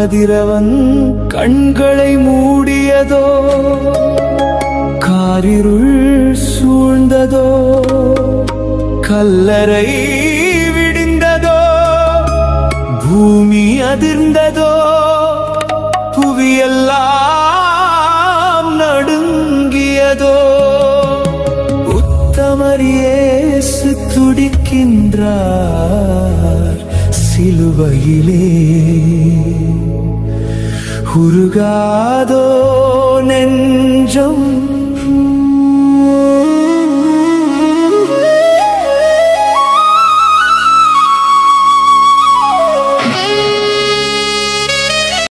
கதிரவன் கண்களை மூடியதோ, காரிருள் சூழ்ந்ததோ, கல்லறை விடிந்ததோ, பூமி அதிர்ந்ததோ, புவியெல்லாம் நடுங்கியதோ. உத்தமர் இயேசு துடிக்கின்றார் சிலுவையிலே. உருகாதோ நெஞ்சம்